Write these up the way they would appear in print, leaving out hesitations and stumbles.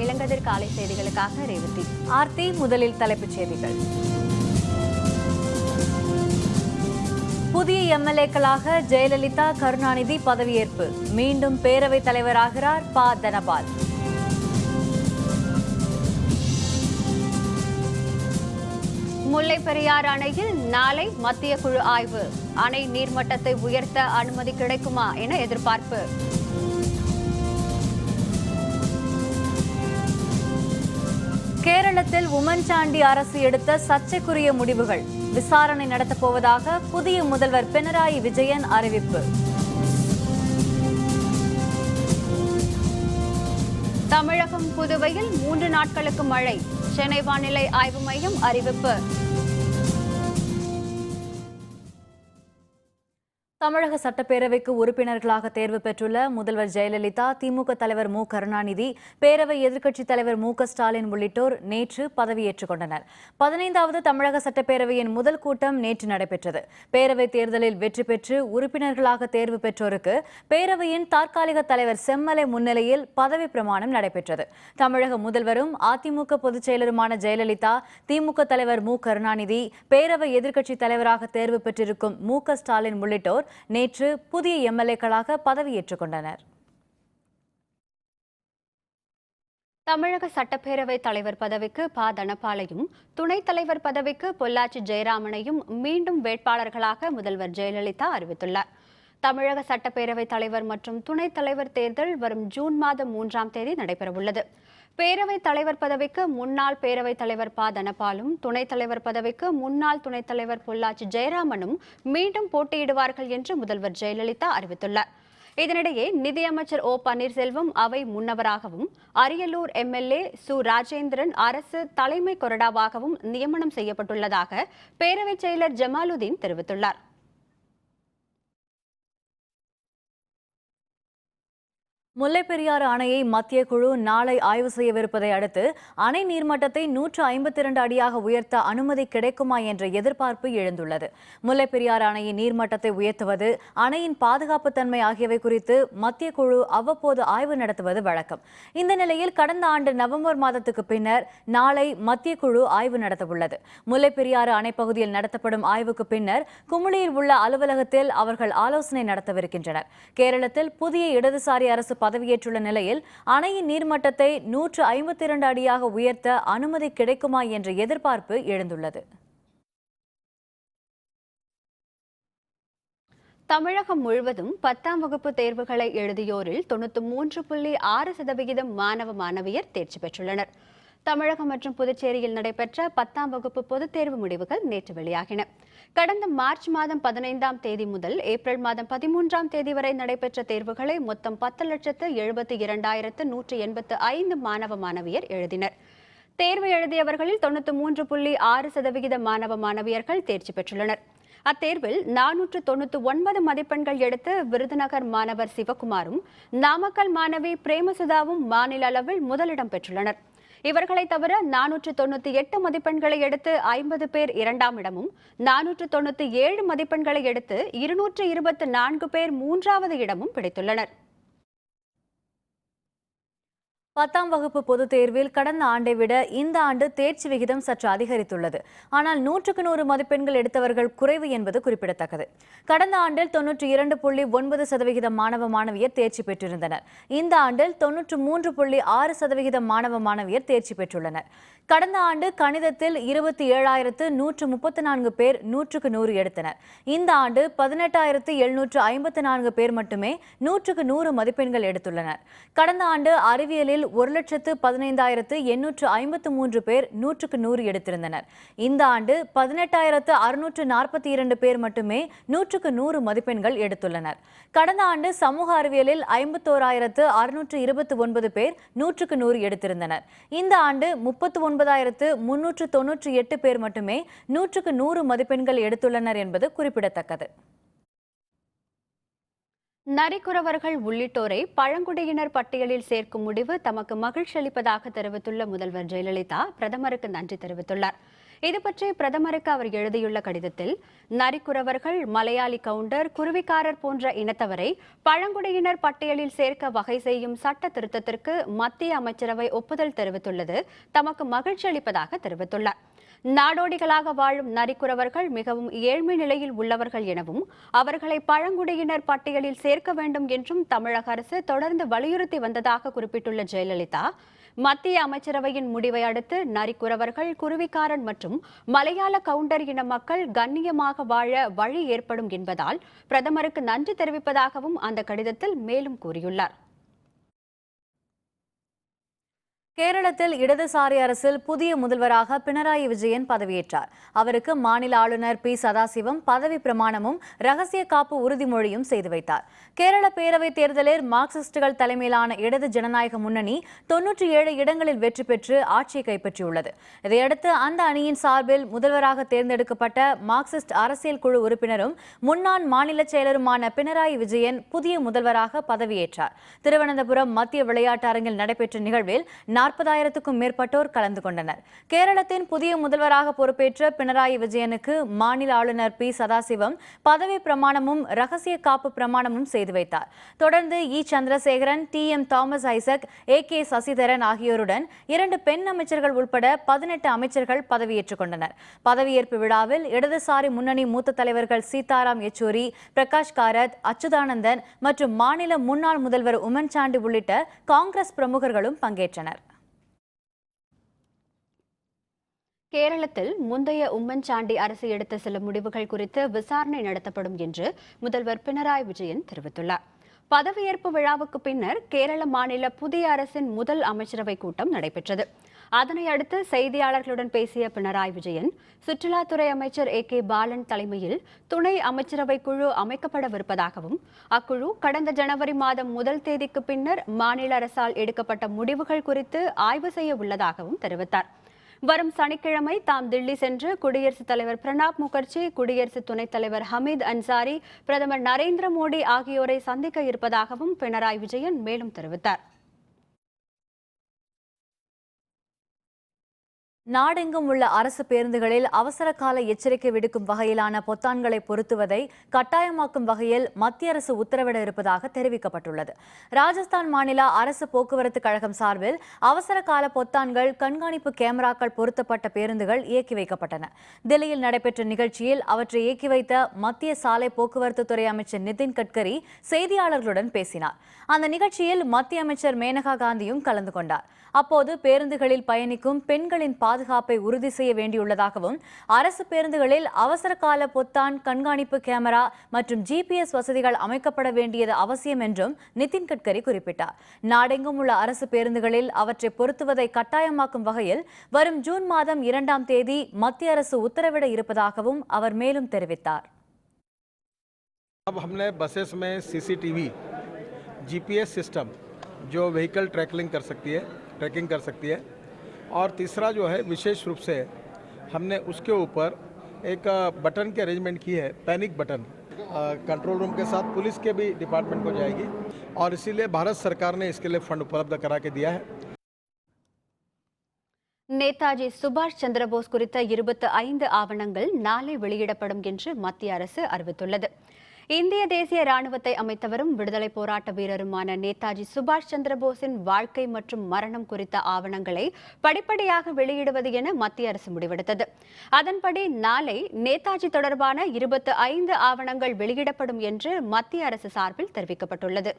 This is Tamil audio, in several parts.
இளங்கதிர் காலை செய்திகளுக்காக ரேவதி. ஆர்த்தி, முதலில் தலைப்புச் செய்திகள். புதிய எம்எல்ஏக்களாக ஜெயலலிதா, கருணாநிதி பதவியேற்பு. மீண்டும் பேரவைத் தலைவராகிறார் ப. தனபால். முல்லை பெரியாறு அணையில் நாளை மத்திய குழு ஆய்வு. அணை நீர்மட்டத்தை உயர்த்த அனுமதி கிடைக்குமா என எதிர்பார்ப்பு. கேரளத்தில் உம்மன்சாண்டி அரசு எடுத்த சர்ச்சைக்குரிய முடிவுகள். விசாரணை நடத்தப்போவதாக புதிய முதல்வர் பினராயி விஜயன் அறிவிப்பு. தமிழகம், புதுவையில் 3 நாட்களுக்கு மழை. சென்னை வானிலை ஆய்வு மையம் அறிவிப்பு. தமிழக சட்டப்பேரவைக்கு உறுப்பினர்களாக தேர்வு பெற்றுள்ள முதல்வர் ஜெயலலிதா, திமுக தலைவர் மு. கருணாநிதி, பேரவை எதிர்க்கட்சித் தலைவர் மு. ஸ்டாலின் உள்ளிட்டோர் நேற்று பதவியேற்றுக் கொண்டனர். 15வது தமிழக சட்டப்பேரவையின் முதல் கூட்டம் நேற்று நடைபெற்றது. பேரவைத் தேர்தலில் வெற்றி பெற்று உறுப்பினர்களாக தேர்வு பெற்றோருக்கு பேரவையின் தற்காலிக தலைவர் செம்மலை முன்னிலையில் பதவி பிரமாணம் நடைபெற்றது. தமிழக முதல்வரும் அதிமுக பொதுச் செயலருமான ஜெயலலிதா, திமுக தலைவர் மு. கருணாநிதி, பேரவை எதிர்க்கட்சித் தலைவராக தேர்வு பெற்றிருக்கும் மு. ஸ்டாலின் உள்ளிட்டோர் நேற்று புதிய எம்எல்ஏக்களாக பதவியேற்றுக் கொண்டனர். தமிழக சட்டப்பேரவை தலைவர் பதவிக்கு ப. தனபாலையும், துணைத் தலைவர் பதவிக்கு பொள்ளாச்சி ஜெயராமனையும் மீண்டும் வேட்பாளர்களாக முதல்வர் ஜெயலலிதா அறிவித்துள்ளார். தமிழக சட்டப்பேரவை தலைவர் மற்றும் துணைத் தலைவர் தேர்தல் வரும் ஜூன் மாதம் 3ஆம் தேதி நடைபெறவுள்ளது. பேரவைத் தலைவர் பதவிக்கு முன்னாள் பேரவைத் தலைவர் ப. தனபாலும், துணைத் தலைவர் பதவிக்கு முன்னாள் துணைத் தலைவர் பொள்ளாச்சி ஜெயராமனும் மீண்டும் போட்டியிடுவார்கள் என்று முதல்வர் ஜெயலலிதா அறிவித்துள்ளார். இதனிடையே நிதியமைச்சர் ஓ. பன்னீர்செல்வம் அவை முன்னவராகவும், அரியலூர் எம்எல்ஏ சு. ராஜேந்திரன் அரசு தலைமை கொறடாவாகவும் நியமனம் செய்யப்பட்டுள்ளதாக பேரவைச் செயலர் ஜமாலுதீன் தெரிவித்துள்ளார். முல்லை பெரியாறு அணையை மத்திய குழு நாளை ஆய்வு செய்யவிருப்பதை அடுத்து அணை நீர்மட்டத்தை 152 அடியாக உயர்த்த அனுமதி கிடைக்குமா என்ற எதிர்பார்ப்பு எழுந்துள்ளது. முல்லை பெரியாறு அணையின் நீர்மட்டத்தை உயர்த்துவது, அணையின் பாதுகாப்பு தன்மை ஆகியவை குறித்து மத்திய குழு அவ்வப்போது ஆய்வு நடத்துவது வழக்கம். இந்த நிலையில் கடந்த ஆண்டு நவம்பர் மாதத்துக்கு பின்னர் நாளை மத்திய குழு ஆய்வு நடத்தவுள்ளது. முல்லை பெரியாறு அணை பகுதியில் நடத்தப்படும் ஆய்வுக்கு பின்னர் குமுளியில் உள்ள அலுவலகத்தில் அவர்கள் ஆலோசனை நடத்தவிருக்கின்றனர். கேரளத்தில் புதிய இடதுசாரி அரசு பதவியேற்றுள்ள நிலையில் அணையின் நீர்மட்டத்தை 152 அடியாக உயர்த்த அனுமதி கிடைக்குமா என்ற எதிர்பார்ப்பு எழுந்துள்ளது. தமிழகம் முழுவதும் 10ஆம் வகுப்பு தேர்வுகளை எழுதியோரில் 93.6% மாணவ மாணவியர் தேர்ச்சி பெற்றுள்ளனர். தமிழகம் மற்றும் புதுச்சேரியில் நடைபெற்ற 10ஆம் வகுப்பு பொதுத் தேர்வு முடிவுகள் நேற்று வெளியாகின. கடந்த மார்ச் மாதம் 15ஆம் தேதி முதல் ஏப்ரல் மாதம் 13ஆம் தேதி வரை நடைபெற்ற தேர்வுகளை மொத்தம் 10,72,185 மாணவ மாணவியர் எழுதினர். தேர்வு எழுதியவர்களில் 93.6% மாணவ மாணவியர்கள் தேர்ச்சி பெற்றுள்ளனர். அத்தேர்வில் 499 மதிப்பெண்கள் எடுத்து விருதுநகர் மாணவர் சிவகுமாரும், நாமக்கல் மாணவி பிரேமசுதாவும் மாநில அளவில் முதலிடம் பெற்றுள்ளனர். இவர்களை தவிர 498 மதிப்பெண்களை எடுத்து 50 பேர் 2ஆம் இடமும், 497 மதிப்பெண்களை எடுத்து 224 பேர் 3வது இடமும் பிடித்துள்ளனர். 10ஆம் வகுப்பு பொதுத் தேர்வில் கடந்த ஆண்டை விட இந்த ஆண்டு தேர்ச்சி விகிதம் சற்று அதிகரித்துள்ளது. ஆனால் 100க்கு 100 மதிப்பெண்கள் எடுத்தவர்கள் குறைவு என்பது குறிப்பிடத்தக்கது. கடந்த ஆண்டில் 92.9% மாணவ மாணவியர் தேர்ச்சி பெற்றிருந்தனர். இந்த ஆண்டில் 93.6% மாணவ மாணவியர் தேர்ச்சி பெற்றுள்ளனர். கடந்த ஆண்டு கணிதத்தில் 27,134 பேர் 100க்கு 100 எடுத்தனர். இந்த ஆண்டு 18,754 பேர் மட்டுமே 100க்கு 100 மதிப்பெண்கள் எடுத்துள்ளனர். கடந்த ஆண்டு அறிவியலில் 1,15,853 பேர் 100க்கு 100 எடுத்திருந்தனர். இந்த ஆண்டு 18,642 பேர் மட்டுமே 100க்கு 100 மதிப்பெண்கள் எடுத்துள்ளனர். கடந்த ஆண்டு சமூக அறிவியலில் 51,629 பேர் 100க்கு 100 எடுத்திருந்தனர். இந்த ஆண்டு 39,398 பேர் மட்டுமே 100க்கு 100 மதிப்பெண்கள் எடுத்துள்ளனர் என்பது குறிப்பிடத்தக்கது. நரிக்குறவர்கள் உள்ளிட்டோரை பழங்குடியினர் பட்டியலில் சேர்க்கும் முடிவு தமக்கு மகிழ்ச்சி அளிப்பதாக தெரிவித்துள்ள முதல்வர் ஜெயலலிதா பிரதமருக்கு நன்றி தெரிவித்துள்ளார். இது பற்றி பிரதமருக்கு அவர் எழுதியுள்ள கடிதத்தில், நரிக்குறவர்கள், மலையாளி கவுண்டர், குருவிக்காரர் போன்ற இனத்தவரை பழங்குடியினர் பட்டியலில் சேர்க்க வகை செய்யும் சட்ட திருத்தத்திற்கு மத்திய அமைச்சரவை ஒப்புதல் தெரிவித்துள்ளது தமக்கு மகிழ்ச்சி அளிப்பதாக தெரிவித்துள்ளார். நாடோடிகளாக வாழும் நரிக்குறவர்கள் மிகவும் ஏழ்மை நிலையில் உள்ளவர்கள் எனவும் அவர்களை பழங்குடியினர் பட்டியலில் சேர்க்க வேண்டும் என்றும் தமிழக அரசு தொடர்ந்து வலியுறுத்தி வந்ததாக குறிப்பிட்டுள்ள ஜெயலலிதா, மத்திய அமைச்சரவையின் முடிவை அடுத்து நரிக்குறவர்கள், குருவிக்காரன் மற்றும் மலையாள கவுண்டர் இன மக்கள் கண்ணியமாக வாழ வழி ஏற்படும் என்பதால் பிரதமருக்கு நன்றி தெரிவிப்பதாகவும் அந்த கடிதத்தில் மேலும் கூறியுள்ளார். கேரளத்தில் இடதுசாரி அரசில் புதிய முதல்வராக பினராயி விஜயன் பதவியேற்றார். அவருக்கு மாநில ஆளுநர் பி சதாசிவம் பதவி பிரமாணமும் ரகசிய காப்பு உறுதிமொழியும் செய்து வைத்தார். கேரள பேரவைத் தேர்தலில் மார்க்சிஸ்டுகள் தலைமையிலான இடது ஜனநாயக முன்னணி 97 இடங்களில் வெற்றி பெற்று ஆட்சியை கைப்பற்றியுள்ளது. இதையடுத்து அந்த அணியின் சார்பில் முதல்வராக தேர்ந்தெடுக்கப்பட்ட மார்க்சிஸ்ட் அரசியல் குழு உறுப்பினரும் முன்னாள் மாநில செயலருமான பினராயி விஜயன் புதிய முதல்வராக பதவியேற்றார். திருவனந்தபுரம் மத்திய விளையாட்டு அரங்கில் நடைபெற்ற நிகழ்வில் 40,000க்கும் மேற்பட்டோர் கலந்து கொண்டனர். கேரளத்தின் புதிய முதல்வராக பொறுப்பேற்ற பினராயி விஜயனுக்கு மாநில ஆளுநர் பி சதாசிவம் பதவி பிரமாணமும் ரகசிய காப்பு பிரமாணமும் செய்து வைத்தார். தொடர்ந்து E Chandrasekaran, TM. Thomas Isaac, AK. Sasidharan ஆகியோருடன் 2 பெண் அமைச்சர்கள் உட்பட 18 அமைச்சர்கள் பதவியேற்றுக் கொண்டனர். பதவியேற்பு விழாவில் இடதுசாரி முன்னணி மூத்த தலைவர்கள் சீதாராம் யெச்சூரி, பிரகாஷ் காரத், அச்சுதானந்தன் மற்றும் மாநில முன்னாள் முதல்வர் உம்மன் சாண்டி உள்ளிட்ட காங்கிரஸ் பிரமுகர்களும் பங்கேற்றனர். கேரளத்தில் முந்தைய உம்மன் சாண்டி அரசு எடுத்த சில முடிவுகள் குறித்து விசாரணை நடத்தப்படும் என்று முதல்வர் பினராயி விஜயன் தெரிவித்துள்ளார். பதவியேற்பு விழாவுக்கு பின்னர் கேரள மாநில புதிய அரசின் முதல் அமைச்சரவை கூட்டம் நடைபெற்றது. அதனை அடுத்து செய்தியாளர்களுடன் பேசிய பினராயி விஜயன், சுற்றுலாத்துறை அமைச்சர் ஏ.கே. பாலன் தலைமையில் துணை அமைச்சரவை குழு அமைக்கப்படவிருப்பதாகவும் அக்குழு கடந்த ஜனவரி மாதம் 1 தேதிக்கு பின்னர் மாநில அரசால் எடுக்கப்பட்ட முடிவுகள் குறித்து ஆய்வு செய்ய உள்ளதாகவும் தெரிவித்தார். வரும் சனிக்கிழமை தாம் தில்லி சென்று குடியரசுத் தலைவர் பிரணாப் முகர்ஜி, குடியரசு துணைத் தலைவர் ஹமீத் அன்சாரி, பிரதமர் நரேந்திர மோடி ஆகியோரை சந்திக்க இருப்பதாகவும் பினராயி விஜயன் மேலும் தெரிவித்தார். நாடெங்கும் உள்ள அரசு பேருந்துகளில் அவசர கால எச்சரிக்கை விடுக்கும் வகையிலான பொத்தான்களை பொருத்துவதை கட்டாயமாக்கும் வகையில் மத்திய அரசு உத்தரவிட இருப்பதாக தெரிவிக்கப்பட்டுள்ளது. ராஜஸ்தான் மாநில அரசு போக்குவரத்து கழகம் சார்பில் அவசர கால பொத்தான்கள், கண்காணிப்பு கேமராக்கள் பொருத்தப்பட்ட பேருந்துகள் இயக்கி வைக்கப்பட்டன. தில்லியில் நடைபெற்ற நிகழ்ச்சியில் அவற்றை இயக்கி வைத்த மத்திய சாலை போக்குவரத்து துறை அமைச்சர் நிதின் கட்கரி செய்தியாளர்களுடன் பேசினார். அந்த நிகழ்ச்சியில் மத்திய அமைச்சர் மேனகா காந்தியும் கலந்து கொண்டார். அப்போது பேருந்துகளில் பயணிக்கும் பெண்களின் பாதுகாப்பை உறுதி செய்ய வேண்டியுள்ளதாகவும் அரசு பேருந்துகளில் அவசர கால பொத்தான், கண்காணிப்பு கேமரா மற்றும் GPS வசதிகள் அமைக்கப்பட வேண்டியது அவசியம் என்றும் நிதின் கட்கரி குறிப்பிட்டார். நாடெங்கும் உள்ள அரசு பேருந்துகளில் அவற்றை பொருத்துவதை கட்டாயமாக்கும் வகையில் வரும் ஜூன் மாதம் 2ஆம் தேதி மத்திய அரசு உத்தரவிட இருப்பதாகவும் அவர் மேலும் தெரிவித்தார். अब हमने बसेस में CCTV, GPS सिस्टम जो व्हीकल ट्रैकिंग कर सकती है और तीसरा जो है विशेष रूप से हमने उसके ऊपर एक बटन की अरेंजमेंट की है, पैनिक बटन, कंट्रोल रूम के साथ पुलिस के भी डिपार्टमेंट को जाएगी और इसीलिए भारत सरकार ने इसके लिए फंड उपलब्ध करा के दिया है. நேதாஜி சுபாஷ் சந்திரபோஸ் குறித்த 25 ஆவணங்கள் நாளை வெளியிடப்படும் என்று மத்திய அரசு அறிவித்துள்ளது. இந்திய தேசிய ராணுவத்தை அமைத்தவரும் விடுதலை போராட்ட வீரருமான நேதாஜி சுபாஷ் சந்திரபோஸின் வாழ்க்கை மற்றும் மரணம் குறித்த ஆவணங்களை படிப்படியாக வெளியிடுவது என மத்திய அரசு முடிவெடுத்தது. அதன்படி நாளை நேதாஜி தொடர்பான 25 ஆவணங்கள் வெளியிடப்படும் என்று மத்திய அரசு சார்பில் தெரிவிக்கப்பட்டுள்ளது.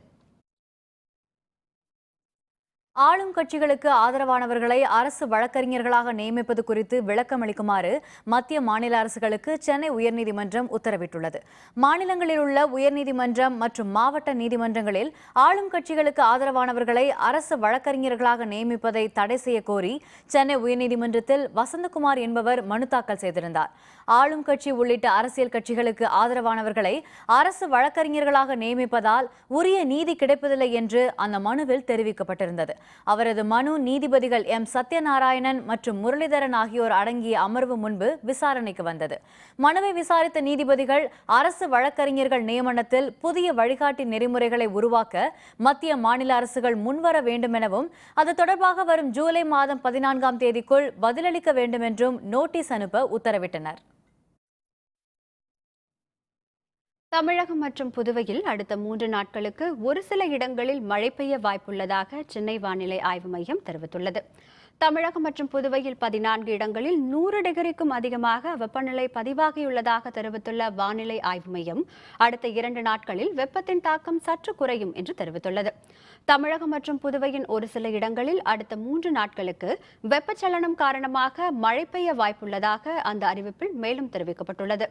ஆளும் கட்சிகளுக்கு ஆதரவானவர்களை அரசு வழக்கறிஞர்களாக நியமிப்பது குறித்து விளக்கம் அளிக்குமாறு மத்திய மாநில அரசுகளுக்கு சென்னை உயர்நீதிமன்றம் உத்தரவிட்டுள்ளது. மாநிலங்களில் உள்ள உயர்நீதிமன்றம் மற்றும் மாவட்ட நீதிமன்றங்களில் ஆளும் கட்சிகளுக்கு ஆதரவானவர்களை அரசு வழக்கறிஞர்களாக நியமிப்பதை தடை செய்ய கோரி சென்னை உயர்நீதிமன்றத்தில் வசந்தகுமார் என்பவர் மனு தாக்கல் செய்திருந்தார். ஆளும் கட்சி உள்ளிட்ட அரசியல் கட்சிகளுக்கு ஆதரவானவர்களை அரசு வழக்கறிஞர்களாக நியமிப்பதால் உரிய நீதி கிடைப்பதில்லை என்று அந்த மனுவில் தெரிவிக்கப்பட்டிருந்தது. அவரது மனு நீதிபதிகள் எம் சத்யநாராயணன் மற்றும் முரளிதரன் ஆகியோர் அடங்கிய அமர்வு முன்பு விசாரணைக்கு வந்தது. மனுவை விசாரித்த நீதிபதிகள் அரசு வழக்கறிஞர்கள் நியமனத்தில் புதிய வழிகாட்டி நெறிமுறைகளை உருவாக்க மத்திய மாநில அரசுகள் முன்வர வேண்டும் எனவும் அது தொடர்பாக வரும் ஜூலை மாதம் 14ஆம் தேதிக்குள் பதிலளிக்க வேண்டும் என்றும் நோட்டீஸ் அனுப்ப உத்தரவிட்டனர். தமிழகம் மற்றும் புதுவையில் அடுத்த 3 நாட்களுக்கு ஒரு சில இடங்களில் மழை பெய்ய வாய்ப்புள்ளதாக சென்னை வானிலை ஆய்வு மையம் தெரிவித்துள்ளது. தமிழகம் மற்றும் புதுவையில் 14 இடங்களில் 100 டிகிரிக்கும் அதிகமாக வெப்பநிலை பதிவாகியுள்ளதாக தெரிவித்துள்ள வானிலை ஆய்வு மையம் அடுத்த 2 நாட்களில் வெப்பத்தின் தாக்கம் சற்று குறையும் என்று தெரிவித்துள்ளது. தமிழகம் மற்றும் புதுவையின் ஒரு சில இடங்களில் அடுத்த 3 நாட்களுக்கு வெப்பச்சலனம் காரணமாக மழை பெய்ய வாய்ப்புள்ளதாக அந்த அறிவிப்பில் மேலும் தெரிவிக்கப்பட்டுள்ளது.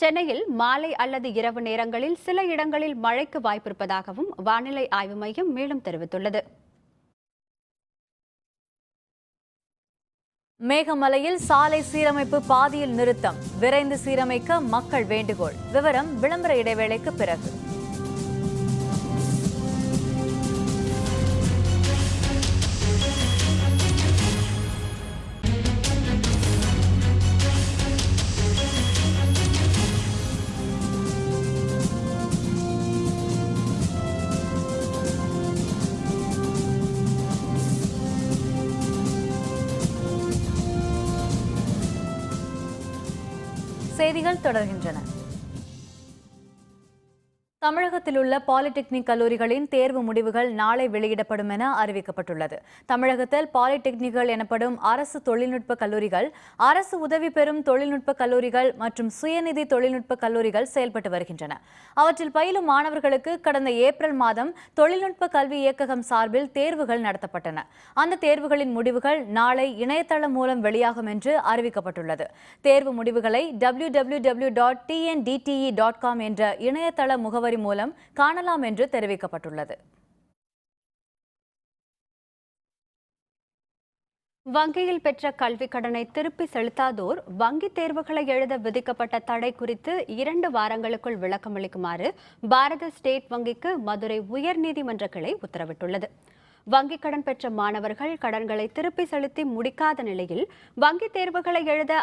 சென்னையில் மாலை அல்லது இரவு நேரங்களில் சில இடங்களில் மழைக்கு வாய்ப்பிருப்பதாகவும் வானிலை ஆய்வு மையம் மேலும் தெரிவித்துள்ளது. மேகமலையில் சாலை சீரமைப்பு பாதியில் நிறுத்தம், விரைந்து சீரமைக்க மக்கள் வேண்டுகோள். விவரம் விளம்பர இடைவேளைக்கு பிறகு. செய்திகள் தொடர்கின்றன. தமிழகத்தில் உள்ள பாலிடெக்னிக் கல்லூரிகளின் தேர்வு முடிவுகள் நாளை வெளியிடப்படும் என அறிவிக்கப்பட்டுள்ளது. தமிழகத்தில் பாலிடெக்னிக்கள் எனப்படும் அரசு தொழில்நுட்ப கல்லூரிகள், அரசு உதவி பெறும் தொழில்நுட்ப கல்லூரிகள் மற்றும் சுயநிதி தொழில்நுட்ப கல்லூரிகள் செயல்பட்டு வருகின்றன. அவற்றில் பயிலும் மாணவர்களுக்கு கடந்த ஏப்ரல் மாதம் தொழில்நுட்ப கல்வி இயக்ககம் சார்பில் தேர்வுகள் நடத்தப்பட்டன. அந்த தேர்வுகளின் முடிவுகள் நாளை இணையதளம் மூலம் வெளியாகும் என்று அறிவிக்கப்பட்டுள்ளது. தேர்வு முடிவுகளை www.tndte.com என்ற இணையதள முகவரி மூலம் காணலாம் என்று தெரிவிக்கப்பட்டுள்ளது. வங்கியில் பெற்ற கல்விக் கடனை திருப்பி செலுத்தாதோர் வங்கித் தேர்வுகளை எழுத விதிக்கப்பட்ட தடை குறித்து 2 வாரங்களுக்குள் விளக்கமளிக்குமாறு பாரத ஸ்டேட் வங்கிக்கு மதுரை உயர்நீதிமன்ற கிளை உத்தரவிட்டுள்ளது. வங்கிக் கடன் பெற்ற மாணவர்கள் கடன்களை திருப்பி செலுத்தி முடிக்காத நிலையில் வங்கித் தேர்வுகளை எழுத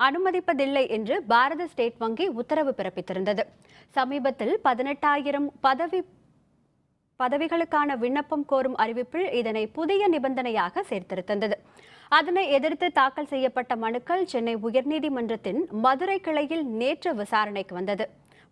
அனுமதிப்பதில்லை என்று பாரத ஸ்டேட் வங்கி உத்தரவு பிறப்பித்திருந்தது. சமீபத்தில் 18,000 பதவிகளுக்கான விண்ணப்பம் கோரும் அறிவிப்பில் இதனை புதிய நிபந்தனையாக சேர்த்திருந்தது. அதனை எதிர்த்து தாக்கல் செய்யப்பட்ட மனுக்கள் சென்னை உயர்நீதிமன்றத்தின் மதுரை கிளையில் நேற்று விசாரணைக்கு வந்தது.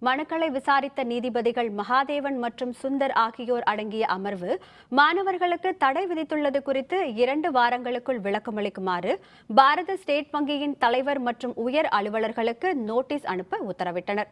மனுக்களை விசாரித்த நீதிபதிகள் மகாதேவன் மற்றும் சுந்தர் ஆகியோர் அடங்கிய அமர்வு மாணவர்களுக்கு தடை விதித்துள்ளது குறித்து 2 வாரங்களுக்குள் விளக்கமளிக்குமாறு பாரத ஸ்டேட் வங்கியின் தலைவர் மற்றும் உயர் அலுவலர்களுக்கு நோட்டீஸ் அனுப்ப உத்தரவிட்டனர்.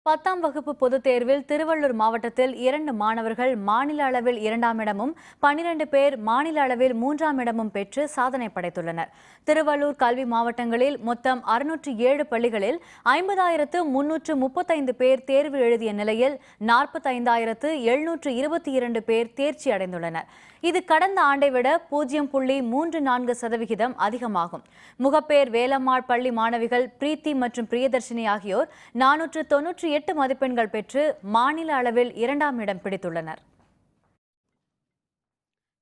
10ஆம் வகுப்பு பொதுத் தேர்வில் திருவள்ளூர் மாவட்டத்தில் 2 மாணவர்கள் மாநில அளவில் 2ஆம் இடமும் 12 பேர் மாநில அளவில் 3ஆம் இடமும் பெற்று சாதனை படைத்துள்ளனர். திருவள்ளூர் கல்வி மாவட்டங்களில் மொத்தம் 607 பள்ளிகளில் 50,335 பேர் தேர்வு எழுதிய நிலையில் 45,722 பேர் தேர்ச்சி அடைந்துள்ளனர். இது கடந்த ஆண்டை விட 0.34% அதிகமாகும். முகப்பேர் வேலம்மாள் பள்ளி மாணவிகள் பிரீத்தி மற்றும் பிரியதர்ஷினி ஆகியோர் 498 மதிப்பெண்கள் பெற்று மாநில அளவில் 2ஆம் இடம் பிடித்துள்ளனர்.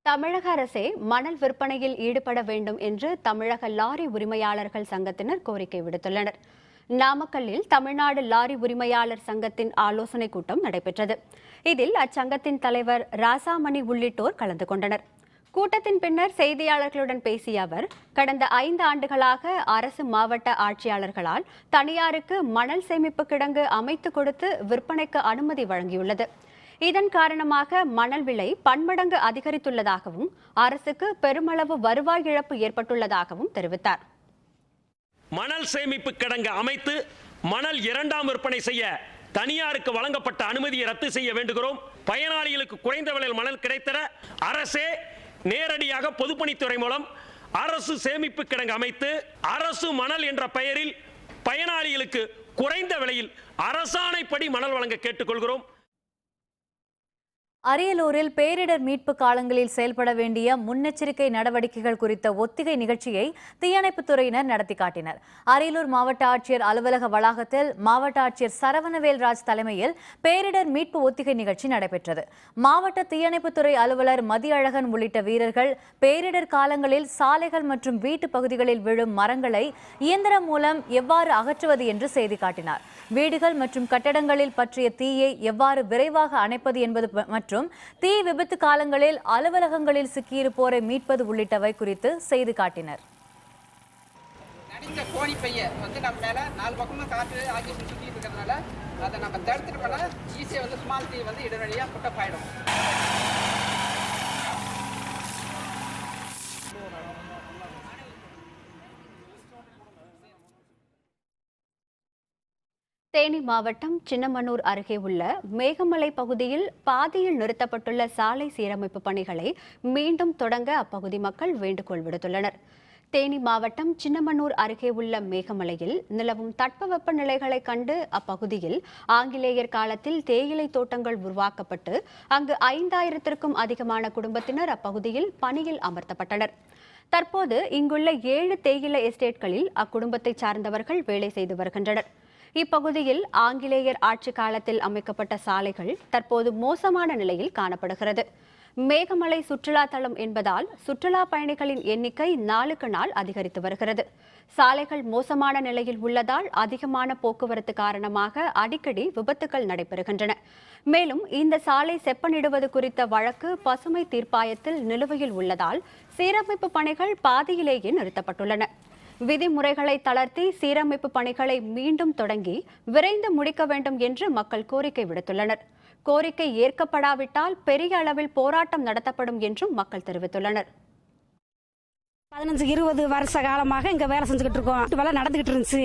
தமிழக அரசே மணல் விற்பனையில் ஈடுபட வேண்டும் என்று தமிழக லாரி உரிமையாளர்கள் சங்கத்தினர் கோரிக்கை விடுத்துள்ளனர். நாமக்கல்லில் தமிழ்நாடு லாரி உரிமையாளர் சங்கத்தின் ஆலோசனை கூட்டம் நடைபெற்றது. இதில் அச்சங்கத்தின் தலைவர் ராசாமணி உள்ளிட்டோர் கலந்து கொண்டனர். கூட்டத்தின் பின்னர் செய்தியாளர்களுடன் பேசிய அவர், கடந்த 5 ஆண்டுகளாக அரசு மாவட்ட ஆட்சியாளர்களால் தனியாருக்கு மணல் சேமிப்பு கிடங்கு அமைத்து கொடுத்து விற்பனைக்கு அனுமதி வழங்கியுள்ளது. இதன் காரணமாக மணல் விலை பன்மடங்கு அதிகரித்துள்ளதாகவும் அரசுக்கு பெருமளவு வருவாய் இழப்பு ஏற்பட்டுள்ளதாகவும் தெரிவித்தார். மணல் சேமிப்பு கிடங்கு அமைத்து மணல் 2ஆம் விற்பனை செய்ய தனியாருக்கு வழங்கப்பட்ட அனுமதியை ரத்து செய்ய வேண்டுகிறோம். பயனாளிகளுக்கு குறைந்த விலையில் மணல் கிடைத்தர அரசே நேரடியாக பொதுப்பணித்துறை மூலம் அரசு சேமிப்பு கிடங்கு அமைத்து அரசு மணல் என்ற பெயரில் பயனாளிகளுக்கு குறைந்த விலையில் அரசாணைப்படி மணல் வழங்க கேட்டுக்கொள்கிறோம். அரியலூரில் பேரிடர் மீட்பு காலங்களில் செயல்பட வேண்டிய முன்னெச்சரிக்கை நடவடிக்கைகள் குறித்த ஒத்திகை நிகழ்ச்சியை தீயணைப்புத்துறையினர் நடத்தி காட்டினர். அரியலூர் மாவட்ட ஆட்சியர் அலுவலக வளாகத்தில் மாவட்ட ஆட்சியர் சரவணவேல்ராஜ் தலைமையில் பேரிடர் மீட்பு ஒத்திகை நிகழ்ச்சி நடைபெற்றது. மாவட்ட தீயணைப்புத்துறை அலுவலர் மதியழகன் உள்ளிட்ட வீரர்கள் பேரிடர் காலங்களில் சாலைகள் மற்றும் வீட்டு பகுதிகளில் விழும் மரங்களை இயந்திரம் மூலம் எவ்வாறு அகற்றுவது என்று செய்தி காட்டினார். வீடுகள் மற்றும் கட்டடங்களில் பற்றிய தீயை எவ்வாறு விரைவாக அணைப்பது என்பது மற்றும் தீ விபத்து காலங்களில் அலுவலகங்களில் சிக்கியிருப்போரை மீட்பது உள்ளிட்டவை குறித்து செய்து காட்டினர். கோணி பைய நம்ம மேல 4 பக்கமும் காற்று ஆக்சிஜன் சுத்திட்டு இருக்கிறதுனால அதை நம்ம தடுத்துட்டு போனா ஈஸியா ஸ்மால் தீ இடவழியா புட்டப் ஆயிடும். தேனி மாவட்டம் சின்னமனூர் அருகே உள்ள மேகமலை பகுதியில் பாதியில் நிறுத்தப்பட்டுள்ள சாலை சீரமைப்பு பணிகளை மீண்டும் தொடங்க அப்பகுதி மக்கள் வேண்டுகோள் விடுத்துள்ளனர். தேனி மாவட்டம் சின்னமனூர் அருகே உள்ள மேகமலையில் நிலவும் தட்பவெப்ப நிலைகளை கண்டு அப்பகுதியில் ஆங்கிலேயர் காலத்தில் தேயிலை தோட்டங்கள் உருவாக்கப்பட்டு அங்கு 5000த்திற்கும் அதிகமான குடும்பத்தினர் அப்பகுதியில் பணியில் அமர்த்தப்பட்டனர். தற்போது இங்குள்ள 7 தேயிலை எஸ்டேட்களில் அக்குடும்பத்தை சார்ந்தவர்கள் வேலை செய்து வருகின்றனர். இப்பகுதியில் ஆங்கிலேயர் ஆட்சி காலத்தில் அமைக்கப்பட்ட சாலைகள் தற்போது மோசமான நிலையில் காணப்படுகிறது. மேகமலை சுற்றுலா தலம் என்பதால் சுற்றுலா பயணிகளின் எண்ணிக்கை நாளுக்கு நாள் அதிகரித்து வருகிறது. சாலைகள் மோசமான நிலையில் உள்ளதால் அதிகமான போக்குவரத்து காரணமாக அடிக்கடி விபத்துகள் நடைபெறுகின்றன. மேலும் இந்த சாலை செப்பனிடுவது குறித்த வழக்கு பசுமை தீர்ப்பாயத்தில் நிலுவையில் உள்ளதால் சீரமைப்பு பணிகள் பாதியிலேயே நிறுத்தப்பட்டுள்ளன. விதிமுறைகளை தளர்த்தி சீரமைப்பு பணிகளை மீண்டும் தொடங்கி விரைந்து முடிக்க வேண்டும் என்று மக்கள் கோரிக்கை விடுத்துள்ளனர். கோரிக்கை ஏற்கப்படாவிட்டால் பெரிய அளவில் போராட்டம் நடத்தப்படும் என்றும் மக்கள் தெரிவித்துள்ளனர். 15-20 வருஷ காலமாக இங்க வேலை செஞ்சுக்கிட்டு இருக்கோம். வேலை நடந்துகிட்டு இருந்துச்சு.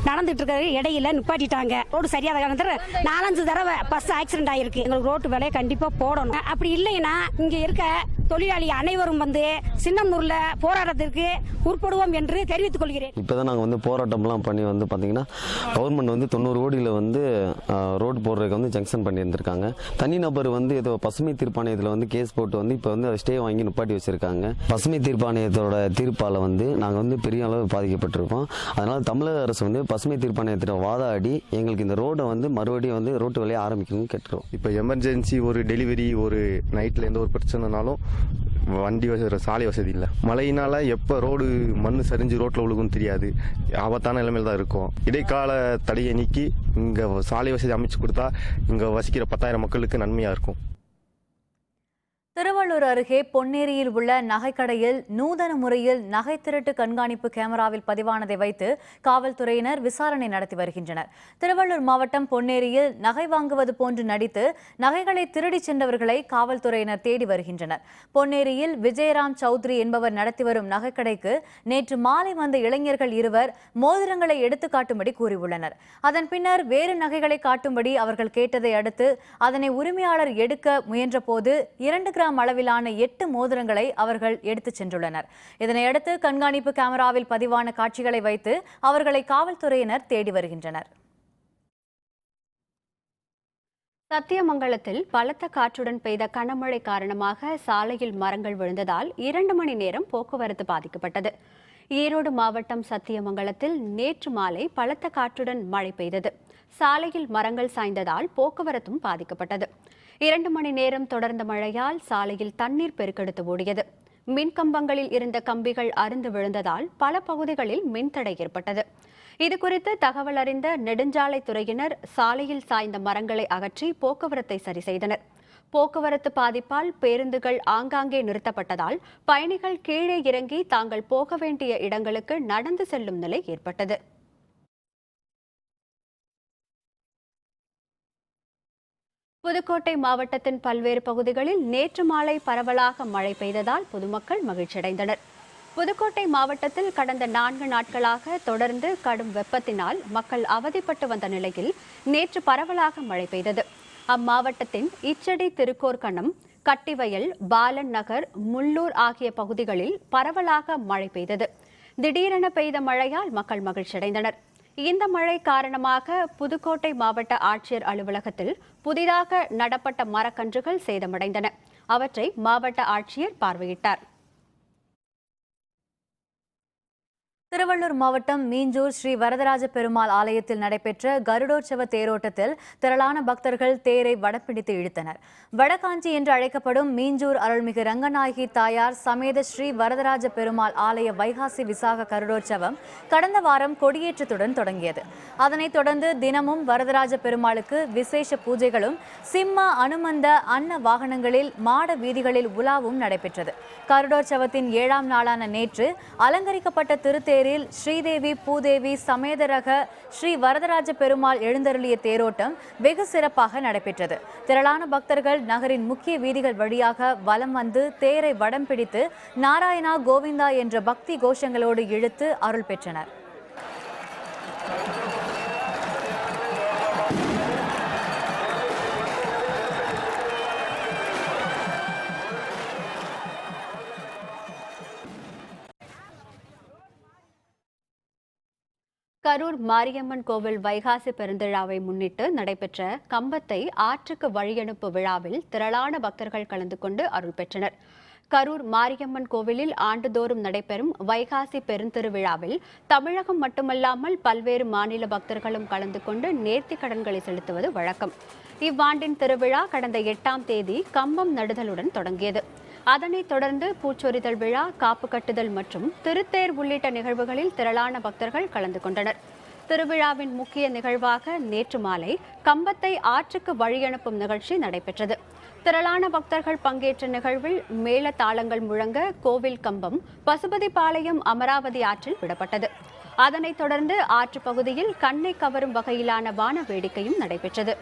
நடந்துட்டு இருக்கிற இடையில நிப்பாட்டிட்டாங்க. ரோடு சரியாத காலத்துல 4-5 தடவை பஸ் ஆக்சிடென்ட் ஆயிருக்கு. எங்களுக்கு ரோட்டு வேலையை கண்டிப்பா போடணும். அப்படி இல்லைன்னா இங்க இருக்க தொழிலாளி அனைவரும் சின்னமனூர்ல போராட்டத்திற்கு உட்படுவோம் என்று தெரிவித்துக் கொள்கிறேன். இப்பதான் நாங்க போராட்டம்லாம் பண்ணி பாத்தீங்கன்னா கவர்மெண்ட் 90 கோடியில ரோடு போடுறதுக்கு ஜங்ஷன் பண்ணி இருந்திருக்காங்க. தனிநபர் ஏதோ பசுமை தீர்ப்பாணையத்துல கேஸ் போட்டு இப்ப அதை ஸ்டே வாங்கி நிப்பாட்டி வச்சிருக்காங்க. பசுமை தீர்ப்பாணையத்தோட தீர்ப்பால நாங்க பெரிய அளவு பாதிக்கப்பட்டிருக்கோம். அதனால தமிழக அரசு பசுமை தீர்ப்பாணையத்திட்ட வாதாடி எங்களுக்கு இந்த ரோட மறுபடியும் ரோட்டு வேலையை ஆரம்பிக்கணும்னு கேட்டுருவோம். இப்போ எமர்ஜென்சி ஒரு டெலிவரி ஒரு நைட்ல எந்த ஒரு பிரச்சனைனாலும் வண்டி சாலை வசதி இல்லை. மழையினால எப்போ ரோடு மண் சரிஞ்சு ரோட்டில் விழுகும்னு தெரியாது. ஆபத்தான நிலைமையில் தான் இருக்கும். இடைக்கால தடையை நீக்கி இங்கே சாலை வசதி அமைச்சு கொடுத்தா இங்கே வசிக்கிற 10,000 மக்களுக்கு நன்மையாக இருக்கும். திருவள்ளூர் அருகே பொன்னேரியில் உள்ள நகைக்கடையில் நூதன முறையில் நகை திருட்டு கண்காணிப்பு கேமராவில் பதிவானதை வைத்து காவல்துறையினர் விசாரணை நடத்தி வருகின்றனர். திருவள்ளூர் மாவட்டம் பொன்னேரியில் நகை வாங்குவது போன்று நடித்து நகைகளை திருடி சென்றவர்களை காவல்துறையினர் தேடி வருகின்றனர். பொன்னேரியில் விஜயராம் சௌத்ரி என்பவர் நடத்தி வரும் நகைக்கடைக்கு நேற்று மாலை வந்த இளைஞர்கள் 2 மோதிரங்களை எடுத்து காட்டும்படி கூறியுள்ளனர். அதன் பின்னர் வேறு நகைகளை காட்டும்படி அவர்கள் கேட்டதை அடுத்து அதனை உரிமையாளர் எடுக்க முயன்ற போது 2 கிராம் அளவிலான 8 மோதிரங்களை அவர்கள் எடுத்துச் சென்றுள்ளனர். இதனையடுத்து கண்காணிப்பு கேமராவில் பதிவான காட்சிகளை வைத்து அவர்களை காவல்துறையினர் தேடி வருகின்றனர். சத்தியமங்கலத்தில் பலத்த காற்றுடன் பெய்த கனமழை காரணமாக சாலையில் மரங்கள் விழுந்ததால் 2 மணி நேரம் போக்குவரத்து பாதிக்கப்பட்டது. ஈரோடு மாவட்டம் சத்தியமங்கலத்தில் நேற்று மாலை பலத்த காற்றுடன் மழை பெய்தது. சாலையில் மரங்கள் சாய்ந்ததால் போக்குவரத்தும் பாதிக்கப்பட்டது. 2 மணி நேரம் தொடர்ந்த மழையால் சாலையில் தண்ணீர் பெருக்கெடுத்து ஓடியது. மின்கம்பங்களில் இருந்த கம்பிகள் அறுந்து விழுந்ததால் பல பகுதிகளில் மின்தடை ஏற்பட்டது. இதுகுறித்து தகவல் அறிந்த நெடுஞ்சாலைத்துறையினர் சாலையில் சாய்ந்த மரங்களை அகற்றி போக்குவரத்தை சரி செய்தனர். போக்குவரத்து பாதிப்பால் பேருந்துகள் ஆங்காங்கே நிறுத்தப்பட்டதால் பயணிகள் கீழே இறங்கி தாங்கள் போக வேண்டிய இடங்களுக்கு நடந்து செல்லும் நிலை ஏற்பட்டது. புதுக்கோட்டை மாவட்டத்தின் பல்வேறு பகுதிகளில் நேற்று மாலை பரவலாக மழை பெய்ததால் பொதுமக்கள் மகிழ்ச்சியடைந்தனர். புதுக்கோட்டை மாவட்டத்தில் கடந்த 4 நாட்களாக தொடர்ந்து கடும் வெப்பத்தினால் மக்கள் அவதிப்பட்டு வந்த நிலையில் நேற்று பரவலாக மழை பெய்தது. அம்மாவட்டத்தின் இச்சடி, திருக்கோர்கணம், கட்டிவயல், பாலன் நகர், முள்ளூர் ஆகிய பகுதிகளில் பரவலாக மழை பெய்தது. திடீரென பெய்த மழையால் மக்கள் மகிழ்ச்சியடைந்தனர். இந்த மழை காரணமாக புதுக்கோட்டை மாவட்ட ஆட்சியர் அலுவலகத்தில் புதிதாக நடப்பட்ட மரக்கன்றுகள் சேதமடைந்தன. அவற்றை மாவட்ட ஆட்சியர் பார்வையிட்டார். திருவள்ளூர் மாவட்டம் மீஞ்சூர் ஸ்ரீ வரதராஜ பெருமாள் ஆலயத்தில் நடைபெற்ற கருடோற்சவ தேரோட்டத்தில் திரளான பக்தர்கள் தேரை வடம்பிடித்து இழுத்தனர். வடகாஞ்சி என்று அழைக்கப்படும் மீஞ்சூர் அருள்மிகு ரங்கநாயகி தாயார் சமேத ஸ்ரீ வரதராஜ பெருமாள் ஆலய வைகாசி விசாக கருடோற்சவம் கடந்த வாரம் கொடியேற்றத்துடன் தொடங்கியது. அதனைத் தொடர்ந்து தினமும் வரதராஜ பெருமாளுக்கு விசேஷ பூஜைகளும் சிம்ம அனுமந்த அன்ன வாகனங்களில் மாட வீதிகளில் உலாவும் நடைபெற்றது. கருடோற்சவத்தின் 7ஆம் நாளான நேற்று அலங்கரிக்கப்பட்ட திருத்தேரில் ஸ்ரீதேவி பூதேவி சமேதரக ஸ்ரீ வரதராஜ பெருமாள் எழுந்தருளிய தேரோட்டம் வெகு சிறப்பாக நடைபெற்றது. திரளான பக்தர்கள் நகரின் முக்கிய வீதிகள் வழியாக வலம் வந்து தேரை வடம் பிடித்து நாராயணா கோவிந்தா என்ற பக்தி கோஷங்களோடு இழுத்து அருள் பெற்றனர். கரூர் மாரியம்மன் கோவில் வைகாசி பெருந்திழாவை முன்னிட்டு நடைபெற்ற கம்பத்தை ஆற்றுக்கு வழியனுப்பு விழாவில் திரளான பக்தர்கள் கலந்து கொண்டு அருள் பெற்றனர். கரூர் மாரியம்மன் கோவிலில் ஆண்டுதோறும் நடைபெறும் வைகாசி பெருந்திருவிழாவில் தமிழகம் மட்டுமல்லாமல் பல்வேறு மாநில பக்தர்களும் கலந்து கொண்டு நேர்த்திக் கடன்களை செலுத்துவது வழக்கம். இவ்வாண்டின் திருவிழா கடந்த 8ஆம் தேதி கம்பம் நடுதலுடன் தொடங்கியது. அதனைத் தொடர்ந்து பூச்சொரிதல் விழா, காப்பு கட்டுதல் மற்றும் திருத்தேர் உள்ளிட்ட நிகழ்வுகளில் திரளான பக்தர்கள் கலந்து கொண்டனர். திருவிழாவின் முக்கிய நிகழ்வாக நேற்று மாலை கம்பத்தை ஆற்றுக்கு வழியனுப்பும் நிகழ்ச்சி நடைபெற்றது. திரளான பக்தர்கள் பங்கேற்ற நிகழ்வில் மேள தாளங்கள் முழங்க கோவில் கம்பம் பசுபதிபாளையம் அமராவதி ஆற்றில் விடப்பட்டது. அதனைத் தொடர்ந்து ஆற்று பகுதியில் கண்ணை கவரும் வகையிலான வான வேடிக்கையும் நடைபெற்றது.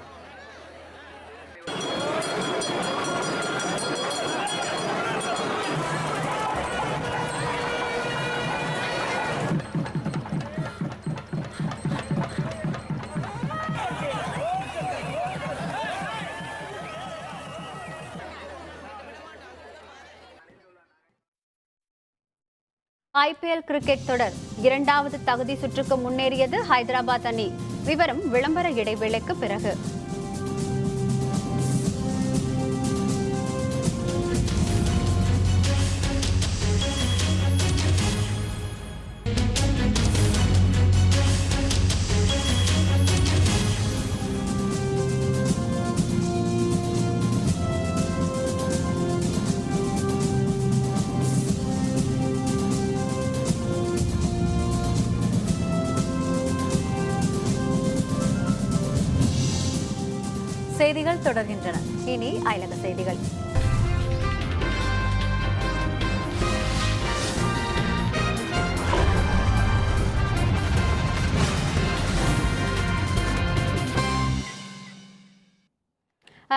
IPL கிரிக்கெட் தொடர் 2வது தகுதி சுற்றுக்கு முன்னேறியது ஹைதராபாத் அணி. விவரம் விளம்பர இடைவேளைக்கு பிறகு. செய்திகள் தொடர்கின்றன. இனி அயலக செய்திகள்.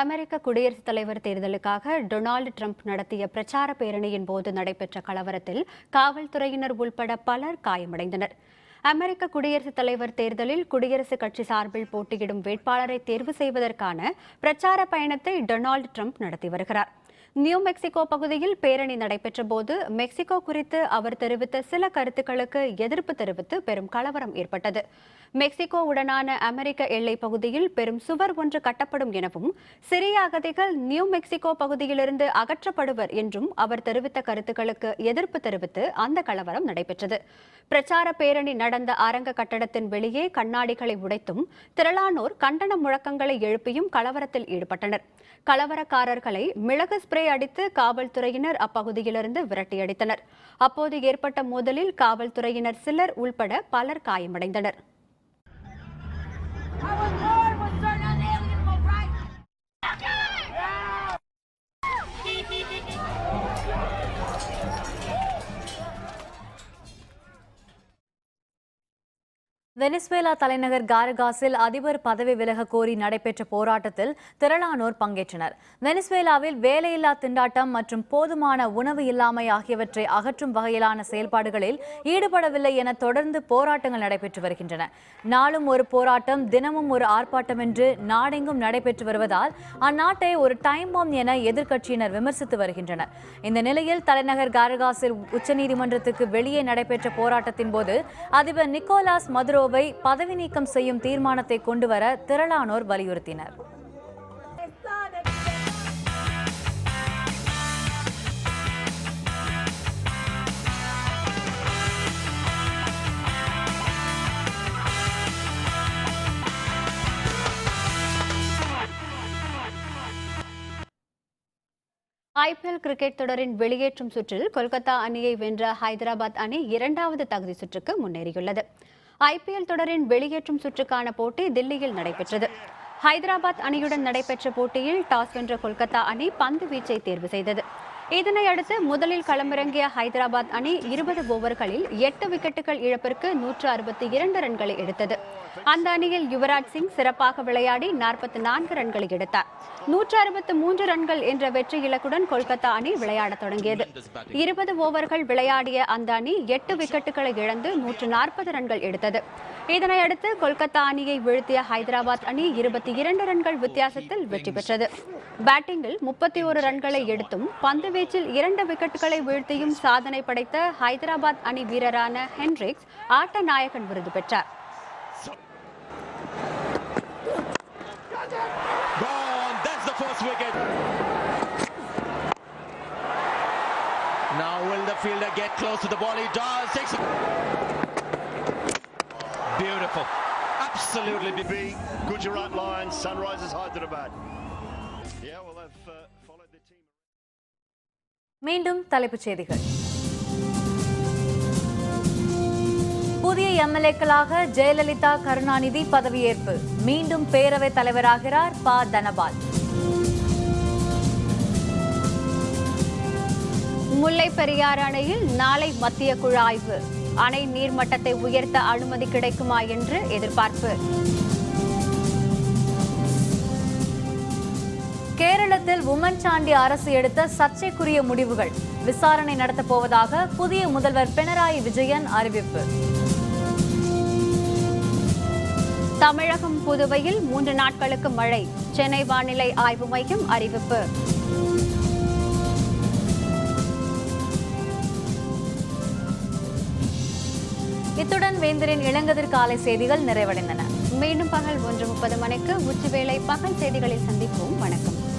அமெரிக்க குடியரசுத் தலைவர் தேர்தலுக்காக டொனால்டு டிரம்ப் நடத்திய பிரச்சார பேரணியின் போது நடைபெற்ற கலவரத்தில் காவல்துறையினர் உள்பட பலர் காயமடைந்தனர். அமெரிக்க குடியரசுத் தலைவர் தேர்தலில் குடியரசுக் கட்சி சார்பில் போட்டியிடும் வேட்பாளரை தேர்வு செய்வதற்கான பிரச்சார பயணத்தை டொனால்டு டிரம்ப் நடத்தி வருகிறார். நியூ மெக்சிகோ பகுதியில் பேரணி நடைபெற்ற போது மெக்சிகோ குறித்து அவர் தெரிவித்த சில கருத்துக்களுக்கு எதிர்ப்பு தெரிவித்து பெரும் கலவரம் ஏற்பட்டது. மெக்சிகோ உடனான அமெரிக்க எல்லை பகுதியில் பெரும் சுவர் ஒன்று கட்டப்படும் எனவும் சிரிய அகதிகள் நியூ மெக்சிகோ பகுதியிலிருந்து அகற்றப்படுவர் என்றும் அவர் தெரிவித்த கருத்துக்களுக்கு எதிர்ப்பு தெரிவித்து அந்த கலவரம் நடைபெற்றது. பிரச்சார பேரணி நடந்த அரங்க கட்டடத்தின் வெளியே கண்ணாடிகளை உடைத்தும் திரளானோர் கண்டன முழக்கங்களை எழுப்பியும் கலவரத்தில் ஈடுபட்டனர். கலவரக்காரர்களை மிளகு ஸ்ப்ரே அடித்து காவல்துறையினர் அப்பகுதியிலிருந்து விரட்டியடித்தனர். அப்போது ஏற்பட்ட மோதலில் காவல்துறையினர் சிலர் உள்பட பலர் காயமடைந்தனர். வெனிசுவேலா தலைநகர் காரகாஸில் அதிபர் பதவி விலக கோரி நடைபெற்ற போராட்டத்தில் திரளானோர் பங்கேற்றனர். வெனிசுவேலாவில் வேலையில்லா திண்டாட்டம் மற்றும் போதுமான உணவு இல்லாமை ஆகியவற்றை அகற்றும் வகையிலான செயல்பாடுகளில் ஈடுபடவில்லை என தொடர்ந்து போராட்டங்கள் நடைபெற்று வருகின்றன. நாளும் ஒரு போராட்டம், தினமும் ஒரு ஆர்ப்பாட்டம் என்று நாடெங்கும் நடைபெற்று வருவதால் அந்நாட்டை ஒரு டைம் பாம் என எதிர்க்கட்சியினர் விமர்சித்து வருகின்றனர். இந்த நிலையில் தலைநகர் காரகாஸில் உச்சநீதிமன்றத்துக்கு வெளியே நடைபெற்ற போராட்டத்தின் போது அதிபர் நிக்கோலாஸ் மதுரோ பிராவோவை பதவி நீக்கம் செய்யும் தீர்மானத்தை கொண்டுவர திரளானோர் வலியுறுத்தினர். IPL கிரிக்கெட் தொடரின் வெளியேற்றும் சுற்றில் கொல்கத்தா அணியை வென்ற ஹைதராபாத் அணி இரண்டாவது தகுதி சுற்றுக்கு முன்னேறியுள்ளது. IPL தொடரின் வெளியேற்றும் சுற்றுக்கான போட்டி தில்லியில் நடைபெற்றது. ஹைதராபாத் அணியுடன் நடைபெற்ற போட்டியில் டாஸ் வென்ற கொல்கத்தா அணி பந்து வீச்சை தேர்வு செய்தது. இதனையடுத்து முதலில் களமிறங்கிய ஹைதராபாத் அணி 20 ஓவர்களில் 8 விக்கெட்டுகள் இழப்பிற்கு 162 ரன்களை எடுத்தது. அந்த அணியில் யுவராஜ் சிங் சிறப்பாக விளையாடி 44 ரன்களை எடுத்தார். 163 ரன்கள் என்ற வெற்றி இலக்குடன் கொல்கத்தா அணி விளையாடத் தொடங்கியது. 20 ஓவர்கள் விளையாடிய அந்த அணி 8 விக்கெட்டுகளை இழந்து 140 ரன்கள் எடுத்தது. இதனையடுத்து கொல்கத்தா அணியை வீழ்த்திய ஹைதராபாத் அணி 22 ரன்கள் வித்தியாசத்தில் வெற்றி பெற்றது. பேட்டிங்கில் 31 ரன்களை எடுத்தும் பந்து வீச்சில் 2 விக்கெட்டுகளை வீழ்த்தியும் சாதனை படைத்த ஹைதராபாத் அணி வீரரான ஹென்ரிக்ஸ் ஆட்ட நாயகன் விருது பெற்றார். Now will the fielder get close to the ball? He does. Beautiful. Absolutely. Gujarat Lions, Sunrisers Hyderabad. Yeah, well they've followed the team. மீண்டும் தலைப்புச் செய்திகள். புதிய எம்எல்ஏக்களாக ஜெயலலிதா, கருணாநிதி பதவியேற்பு. மீண்டும் பேரவைத் தலைவராகிறார் ப. தனபால். முல்லை பெரியாறு அணையில் நாளை மத்திய குழு ஆய்வு. அணை நீர்மட்டத்தை உயர்த்த அனுமதி கிடைக்குமா என்று எதிர்பார்ப்பு. கேரளத்தில் உம்மன் சாண்டி அரசு எடுத்த சர்ச்சைக்குரிய முடிவுகள். விசாரணை நடத்தப் போவதாக புதிய முதல்வர் பினராயி விஜயன் அறிவிப்பு. தமிழகம், புதுவையில் 3 நாட்களுக்கு மழை. சென்னை வானிலை ஆய்வு மையம் அறிவிப்பு. இத்துடன் வேந்தரின் இளங்கதிர் காலை செய்திகள் நிறைவடைந்தன. மீண்டும் பகல் 1:30 மணிக்கு உச்சிவேளை பகல் செய்திகளில் சந்திப்போம்.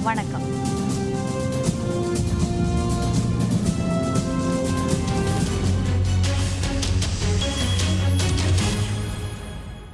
வணக்கம்.